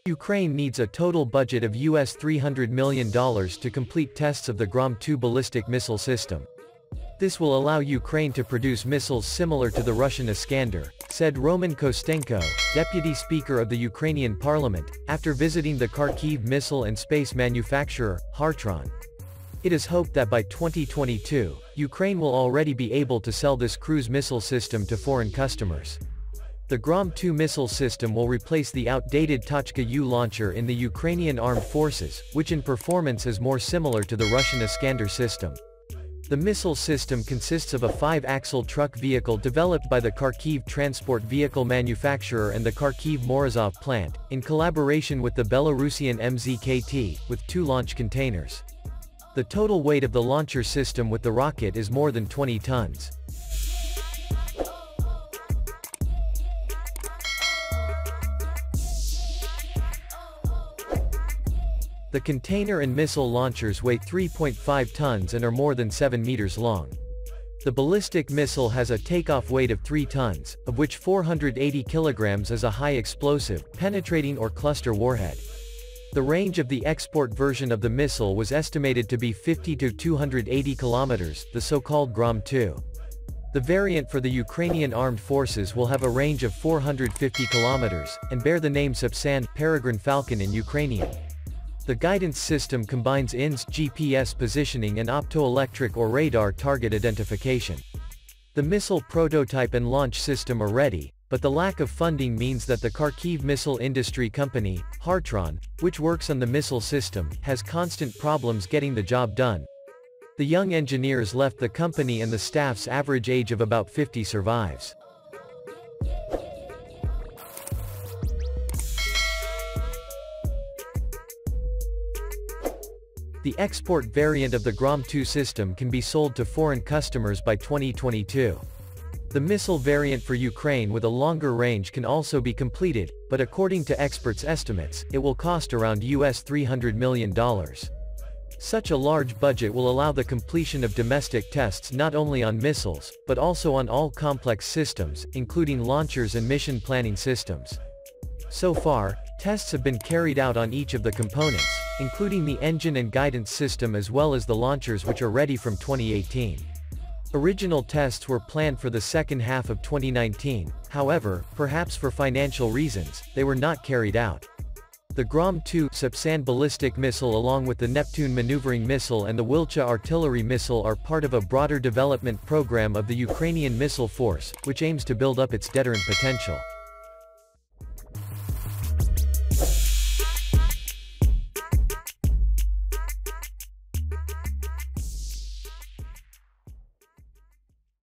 Ukraine needs a total budget of US $300 million to complete tests of the Grom-2 ballistic missile system. This will allow Ukraine to produce missiles similar to the Russian Iskander, said Roman Kostenko, deputy speaker of the Ukrainian parliament, after visiting the Kharkiv missile and space manufacturer, Hartron. It is hoped that by 2022, Ukraine will already be able to sell this cruise missile system to foreign customers. The Grom-2 missile system will replace the outdated Tochka-U launcher in the Ukrainian armed forces, which in performance is more similar to the Russian Iskander system. The missile system consists of a 5-axle truck vehicle developed by the Kharkiv transport vehicle manufacturer and the Kharkiv Morozov plant, in collaboration with the Belarusian MZKT, with 2 launch containers. The total weight of the launcher system with the rocket is more than 20 tons. The container and missile launchers weigh 3.5 tons and are more than 7 meters long. The ballistic missile has a takeoff weight of 3 tons, of which 480 kilograms is a high explosive, penetrating or cluster warhead. The range of the export version of the missile was estimated to be 50 to 280 kilometers, the so-called Grom-2. The variant for the Ukrainian armed forces will have a range of 450 kilometers, and bear the name Sapsan, Peregrine Falcon in Ukrainian. The guidance system combines INS GPS positioning and optoelectric or radar target identification. The missile prototype and launch system are ready, but the lack of funding means that the Kharkiv missile industry company, Hartron, which works on the missile system, has constant problems getting the job done. The young engineers left the company and the staff's average age of about 50 survives. The export variant of the Grom-2 system can be sold to foreign customers by 2022. The missile variant for Ukraine with a longer range can also be completed, but according to experts' estimates, it will cost around US $300 million. Such a large budget will allow the completion of domestic tests not only on missiles, but also on all complex systems, including launchers and mission planning systems. So far, tests have been carried out on each of the components, including the engine and guidance system as well as the launchers, which are ready from 2018. Original tests were planned for the second half of 2019, however, perhaps for financial reasons, they were not carried out. The Grom-2 Sapsan ballistic missile along with the Neptune maneuvering missile and the Wilcha artillery missile are part of a broader development program of the Ukrainian missile force, which aims to build up its deterrent potential.